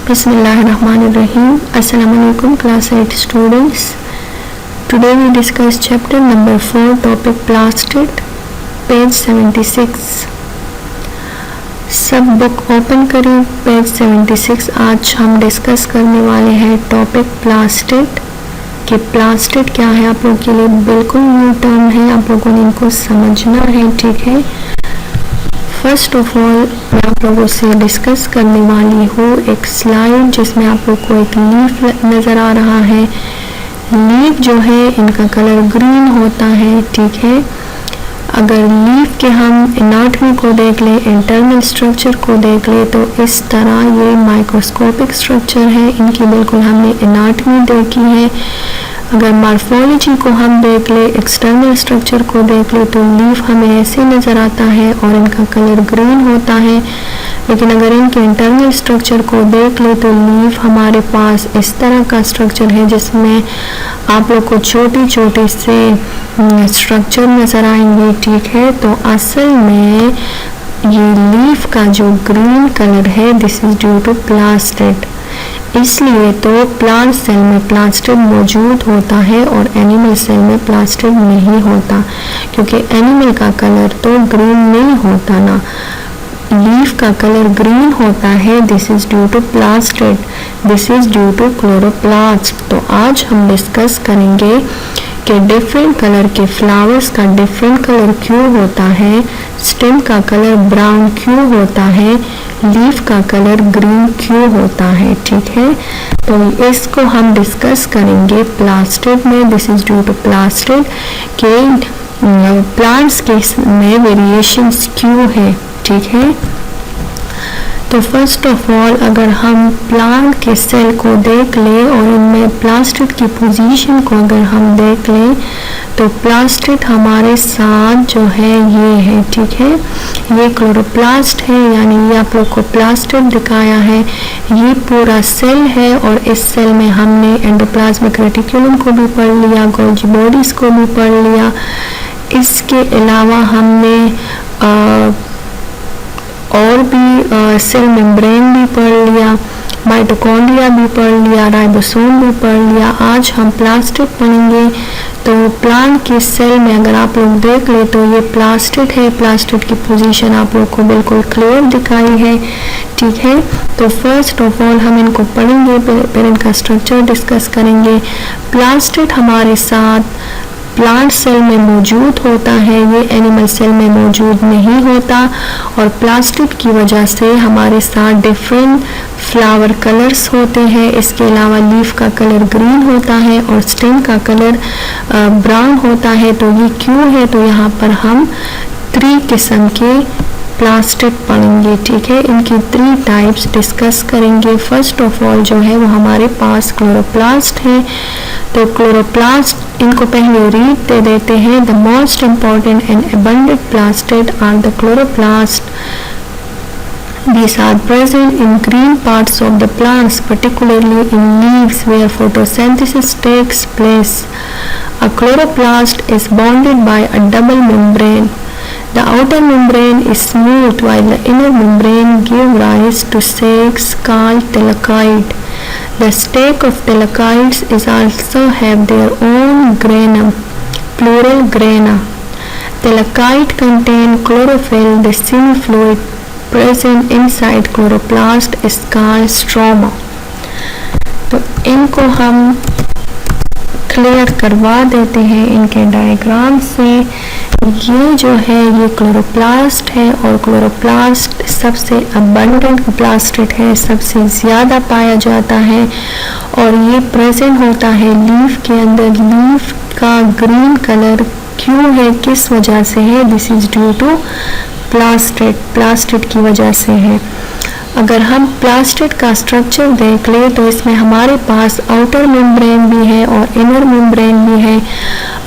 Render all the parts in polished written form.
Bismillahirrahmanirrahim. Assalamualaikum class 8 students. Today we discuss chapter number 4 topic plastid page 76. सब book open करें page 76। आज हम discuss करने वाले हैं टॉपिक प्लास्टिड कि प्लास्टिड क्या है। आप लोगों के लिए बिल्कुल न्यू टर्म है, आप लोगों ने इनको समझना है, ठीक है। फर्स्ट ऑफ ऑल मैं आप लोगों से डिस्कस करने वाली हूँ एक स्लाइड जिसमें आप लोग को एक लीफ नज़र आ रहा है। लीफ जो है इनका कलर ग्रीन होता है, ठीक है। अगर लीफ के हम एनाटॉमी को देख लें, इंटरनल स्ट्रक्चर को देख लें, तो इस तरह ये माइक्रोस्कोपिक स्ट्रक्चर है। इनकी बिल्कुल हमने एनाटॉमी देखी है। अगर मॉर्फोलॉजी को हम देख ले, एक्सटर्नल स्ट्रक्चर को देख ले, तो लीफ हमें ऐसे नज़र आता है और इनका कलर ग्रीन होता है। लेकिन अगर इनके इंटरनल स्ट्रक्चर को देख ले तो लीफ हमारे पास इस तरह का स्ट्रक्चर है जिसमें आप लोग को छोटी छोटी से स्ट्रक्चर नज़र आएंगे, ठीक है। तो असल में ये लीफ का जो ग्रीन कलर है this is due to plastid. इसलिए तो प्लांट सेल में प्लास्टिड मौजूद होता है और एनिमल सेल में प्लास्टिड नहीं होता, क्योंकि एनिमल का कलर तो ग्रीन नहीं होता ना, लीफ का कलर ग्रीन होता है। This is due to plastid, this is due to chloroplast. तो आज हम डिस्कस करेंगे कि डिफरेंट कलर के फ्लावर्स का डिफरेंट कलर क्यों होता है, स्टेम का कलर ब्राउन क्यों होता है, लीफ का कलर ग्रीन क्यों होता है, ठीक है। तो इसको हम डिस्कस करेंगे प्लास्टिड में। This is due to plastid के प्लांट्स के में वेरिएशंस क्यों है, ठीक है। तो फर्स्ट ऑफ ऑल अगर हम प्लांट के सेल को देख ले और इनमें प्लास्टिड की पोजीशन को अगर हम देख लें तो प्लास्टिड हमारे साथ जो है ये है, ठीक है। ये क्लोरोप्लास्ट है, यानी ये आप लोग को प्लास्टिड दिखाया है। ये पूरा सेल है और इस सेल में हमने एंडोप्लाज्मिक रेटिकुलम को भी पढ़ लिया, गोल्जी बॉडीज को भी पढ़ लिया। इसके अलावा हमने और भी सेल मेम्ब्रेन भी पढ़ लिया, माइटोकॉन्ड्रिया भी पढ़ लिया, राइबोसोम भी पढ़ लिया। आज हम प्लास्टिड पढ़ेंगे। तो प्लांट के सेल में अगर आप लोग देख ले तो ये प्लास्टिड है। प्लास्टिड की पोजीशन आप लोग को बिल्कुल क्लियर दिखाई है, ठीक है। तो फर्स्ट ऑफ ऑल हम इनको पढ़ेंगे, फिर इनका स्ट्रक्चर डिस्कस करेंगे। प्लास्टिड हमारे साथ प्लांट सेल में मौजूद होता है, ये एनिमल सेल में मौजूद नहीं होता और प्लास्टिड की वजह से हमारे साथ डिफरेंट फ्लावर कलर्स होते हैं। इसके अलावा लीफ का कलर ग्रीन होता है और स्टेम का कलर ब्राउन होता है। तो ये क्यों है, तो यहाँ पर हम 3 किस्म के प्लास्टिड पढ़ेंगे, ठीक है। इनकी 3 टाइप्स डिस्कस करेंगे। फर्स्ट ऑफ ऑल जो है वो हमारे पास क्लोरोप्लास्ट है। तो क्लोरोप्लास्ट इनको पहले रीड दे देते हैं। The most important and abundant plastid are the chloroplast. These are present in green parts of the plants, particularly in leaves where photosynthesis takes place. A chloroplast is bounded by a double membrane. The outer membrane is smooth while the inner membrane gives rise to sacs called thalakite. The stake of thalakite is also have their own granum, plural grana. Thalakite contain chlorophyll. The semifluid present inside chloroplast is called stroma. तो इनको हम clear करवा देते हैं इनके diagram से। ये जो है ये क्लोरोप्लास्ट है और क्लोरोप्लास्ट सबसे अबंडेंट प्लास्टिड है, सबसे ज़्यादा पाया जाता है और ये प्रेजेंट होता है लीफ के अंदर। लीफ का ग्रीन कलर क्यों है, किस वजह से है, this is due to plastid, plastid की वजह से है। अगर हम प्लास्टिड का स्ट्रक्चर देख ले तो इसमें हमारे पास आउटर मेम्ब्रेन भी है और इनर मेम्ब्रेन भी है।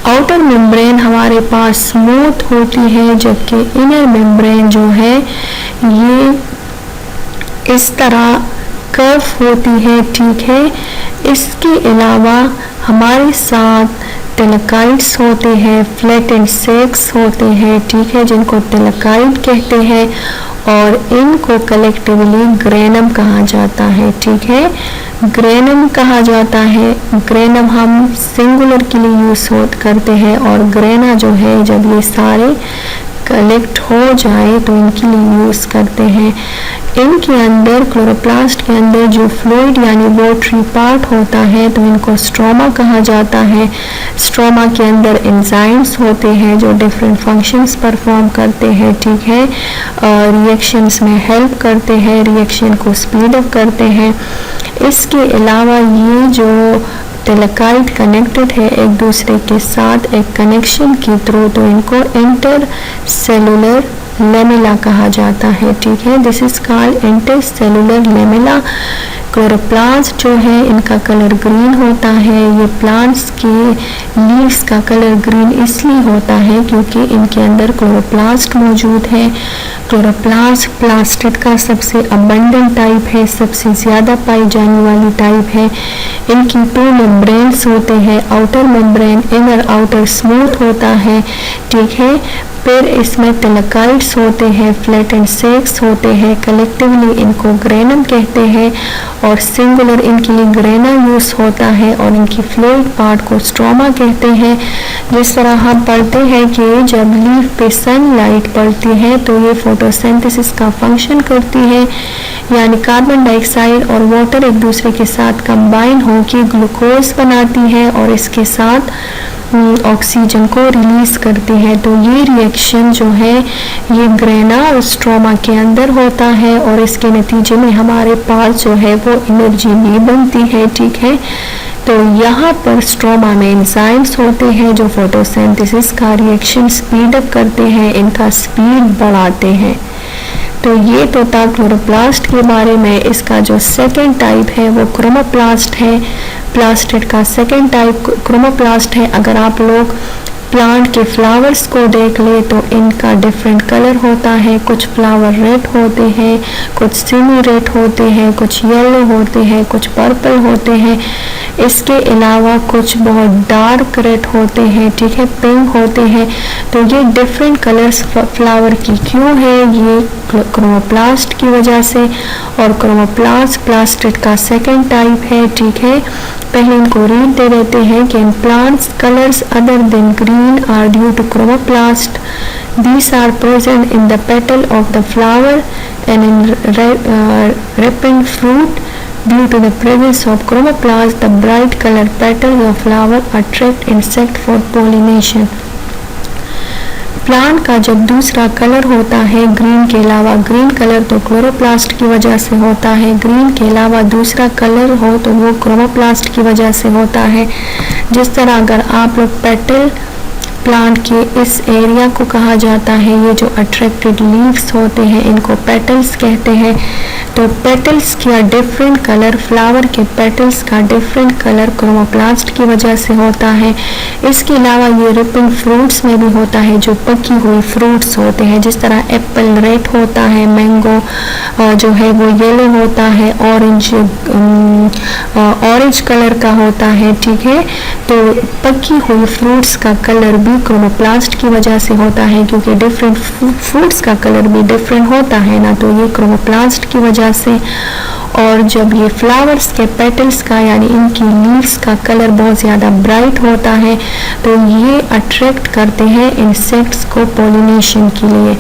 आउटर मेम्ब्रेन हमारे पास स्मूथ होती है जबकि इनर मेम्ब्रेन जो है ये इस तरह कर्व होती है, ठीक है। इसके अलावा हमारे साथ टेलेकाइट्स होते हैं, फ्लैट एंड सेक्स होते हैं, ठीक है, जिनको टेलेकाइट कहते हैं, और इनको कलेक्टिवली ग्रेनम कहा जाता है, ठीक है, ग्रेनम कहा जाता है। ग्रेनम हम सिंगुलर के लिए यूज करते हैं, और ग्रेना जो है जब ये सारे कलेक्ट हो जाए तो इनके लिए यूज करते हैं। इनके अंदर क्लोरोप्लास्ट के अंदर जो फ्लूइड यानी वॉटरी पार्ट होता है तो इनको स्ट्रोमा कहा जाता है। स्ट्रोमा के अंदर एंजाइम्स होते हैं जो डिफरेंट फंक्शंस परफॉर्म करते हैं, ठीक है, रिएक्शंस में हेल्प करते हैं, रिएक्शन को स्पीड अप करते हैं। इसके अलावा ये जो टेलेकाइट कनेक्टेड है एक दूसरे के साथ एक कनेक्शन के थ्रू, तो इनको इंटर सेलुलर लेमेला कहा जाता है, ठीक है, this is called inter cellular lamella. Chloroplast जो है इनका कलर ग्रीन होता है। ये प्लांट्स के लीव्स का कलर ग्रीन इसलिए होता है क्योंकि इनके अंदर क्लोरोप्लास्ट मौजूद है। क्लोरोप्लास्ट प्लास्टिड का सबसे अबंडेंट टाइप है, सबसे ज़्यादा पाई जाने वाली टाइप है। इनकी 2 मेम्ब्रेन्स होते हैं, outer membrane, inner outer smooth होता है, ठीक है। फिर इसमें टेलेकाइट्स होते हैं, फ्लैट एंड सेक्स होते हैं, कलेक्टिवली इनको ग्रेनम कहते हैं, और सिंगुलर इनके लिए ग्रेना यूज होता है, और इनकी फ्लूइड पार्ट को स्ट्रोमा कहते हैं। जिस तरह हम पढ़ते हैं कि जब लीफ पे सनलाइट पड़ती है तो ये फोटोसिंथेसिस का फंक्शन करती है, यानी कार्बन डाइऑक्साइड और वाटर एक दूसरे के साथ कंबाइन होकर ग्लूकोज बनाती है और इसके साथ ऑक्सीजन को रिलीज करती है। तो ये रिएक्शन जो है ये ग्रेना और स्ट्रोमा के अंदर होता है, और इसके नतीजे में हमारे पास जो है वो एनर्जी भी बनती है, ठीक है। तो यहाँ पर स्ट्रोमा में एंजाइम्स होते हैं जो फोटोसिंथेसिस का रिएक्शन स्पीड अप करते हैं, इनका स्पीड बढ़ाते हैं। तो ये तो था क्लोरोप्लास्ट के बारे में। इसका जो सेकेंड टाइप है वो क्रोमोप्लास्ट है। प्लास्टिड का सेकेंड टाइप क्रोमोप्लास्ट है। अगर आप लोग प्लांट के फ्लावर्स को देख ले तो इनका डिफरेंट कलर होता है। कुछ फ्लावर रेड होते हैं, कुछ सेमी रेड होते हैं, कुछ येलो होते हैं, कुछ पर्पल होते हैं। इसके अलावा कुछ बहुत डार्क रेड होते हैं, ठीक है, पिंक होते हैं। तो ये डिफरेंट कलर्स फ्लावर की क्यों है? ये क्रोमोप्लास्ट की वजह से। और क्रोमोप्लास्ट प्लास्टिड का सेकेंड टाइप है, ठीक है। पहले इनको रीड दे देते हैं कि इन plants colours other than green are due to chromoplast. These are present in the petal of the flower and in ripened fruit. Due to the presence of chromoplast, the bright colored petals of flower attract insect for pollination. Plant का जब दूसरा colour होता है green के अलावा, green colour तो chloroplast की वजह से होता है, ग्रीन के अलावा दूसरा कलर हो तो वो क्रोमोप्लास्ट की वजह से होता है। जिस तरह अगर आप लोग पेटल प्लांट के इस एरिया को कहा जाता है, ये जो अट्रैक्टेड लीव्स होते हैं इनको पेटल्स कहते हैं। तो पेटल्स का डिफरेंट कलर, फ्लावर के पेटल्स का डिफरेंट कलर क्रोमोप्लास्ट की वजह से होता है। इसके अलावा ये रिपन फ्रूट्स में भी होता है, जो पकी हुई फ्रूट्स होते हैं। जिस तरह एप्पल रेड होता है, मैंगो जो है वो येलो होता है, ऑरेंज कलर का होता है, ठीक है। तो पकी हुई फ्रूट्स का कलर भी क्रोमोप्लास्ट की वजह से होता है, क्योंकि डिफरेंट फ्रूट्स का कलर भी डिफरेंट होता है ना, तो ये क्रोमोप्लास्ट की वजह से। और जब ये फ्लावर्स के पेटल्स का यानी इनकी लीव्स का कलर बहुत ज़्यादा ब्राइट होता है तो ये अट्रैक्ट करते हैं इंसेक्ट्स को पोलिनेशन के लिए।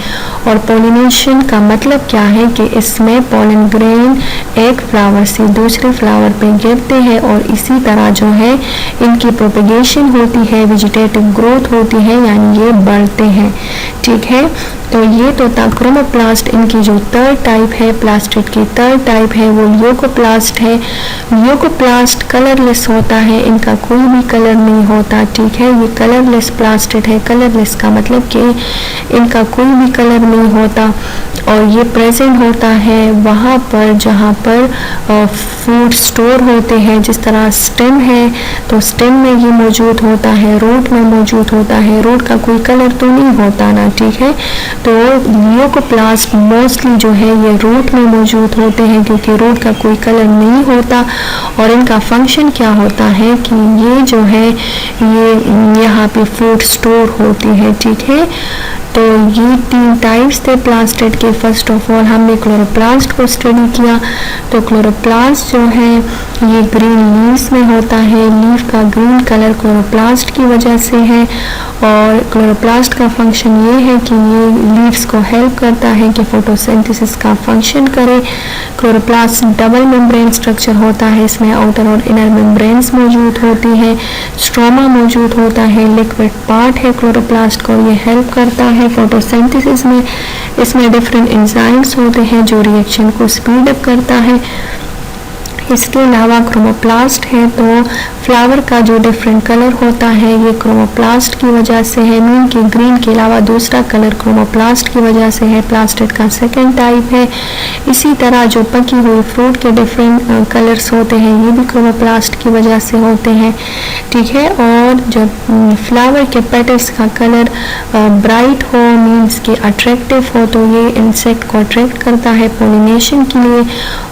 और पोलिनेशन का मतलब क्या है कि इसमें पोलन ग्रेन एक फ्लावर से दूसरे फ्लावर पे गिरते हैं और इसी तरह जो है इनकी प्रोपेगेशन होती है, वेजिटेटिव ग्रोथ होती है, यानी ये बढ़ते हैं, ठीक है। तो ये तो था क्रोमोप्लास्ट। इनकी जो थर्ड टाइप है, प्लास्टिड की थर्ड टाइप है, वो ल्यूकोप्लास्ट है। ल्यूकोप्लास्ट कलरलेस होता है, इनका कोई भी कलर नहीं होता, ठीक है। ये कलरलेस प्लास्टिड है। कलरलेस का मतलब कि इनका कोई भी कलर नहीं होता। और ये प्रेजेंट होता है वहाँ पर जहाँ पर फूड स्टोर होते हैं। जिस तरह स्टेम है तो स्टेम में ये मौजूद होता है, रूट में मौजूद होता है। रूट का कोई कलर तो नहीं होता ना, ठीक है। तो ल्यूकोप्लास्ट मोस्टली जो है ये रूट में मौजूद होते हैं क्योंकि रूट का कोई कलर नहीं होता। और इनका फंक्शन क्या होता है कि ये जो है ये यहाँ पे फूड स्टोर होती है, ठीक है। तो ये 3 टाइप्स थे प्लास्टिड के। फर्स्ट ऑफ ऑल हमने क्लोरोप्लास्ट को स्टडी किया। तो क्लोरोप्लास्ट जो है ये ग्रीन लीव्स में होता है। लीफ का ग्रीन कलर क्लोरोप्लास्ट की वजह से है। और क्लोरोप्लास्ट का फंक्शन ये है कि ये लीव्स को हेल्प करता है कि फोटोसिंथेसिस का फंक्शन करे। क्लोरोप्लास्ट डबल मेम्ब्रेन स्ट्रक्चर होता है, इसमें आउटर और इनर मेम्ब्रेन्स मौजूद होती है। स्ट्रोमा मौजूद होता है, लिक्विड पार्ट है क्लोरोप्लास्ट को, ये हेल्प करता है फोटोसिंथेसिस में। इसमें डिफरेंट एंजाइम्स होते हैं जो रिएक्शन को स्पीड अप करता है। इसके अलावा क्रोमोप्लास्ट है तो फ्लावर का जो डिफरेंट कलर होता है ये क्रोमोप्लास्ट की वजह से है। मीन के ग्रीन के अलावा दूसरा कलर क्रोमोप्लास्ट की वजह से है। प्लास्टिड का सेकंड टाइप है। इसी तरह जो पकी हुई फ्रूट के डिफरेंट कलर्स होते हैं ये भी क्रोमोप्लास्ट की वजह से होते हैं, ठीक है। और जब फ्लावर के पेटल्स का कलर ब्राइट हो, मीन्स के अट्रैक्टिव हो, तो ये इंसेक्ट को अट्रैक्ट करता है पोलिनेशन के लिए।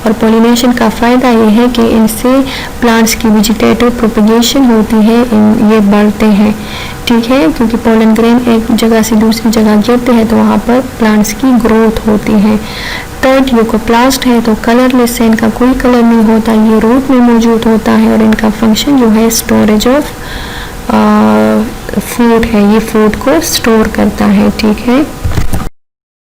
और पोलिनेशन का फ़ायदा ये है कि इनसे प्लांट्स की वेजिटेटिव प्रोपगेशन होती है, ये बढ़ते हैं, ठीक है। क्योंकि पोलन ग्रेन एक जगह से दूसरी जगह गिरते हैं तो वहाँ पर प्लांट्स की ग्रोथ होती है। थर्ड ल्यूकोप्लास्ट है तो कलरलेस है, इनका कोई कलर नहीं होता, ये रूट में मौजूद होता है। और इनका फंक्शन जो है स्टोरेज ऑफ फूड है, ये फूड को स्टोर करता है, ठीक है।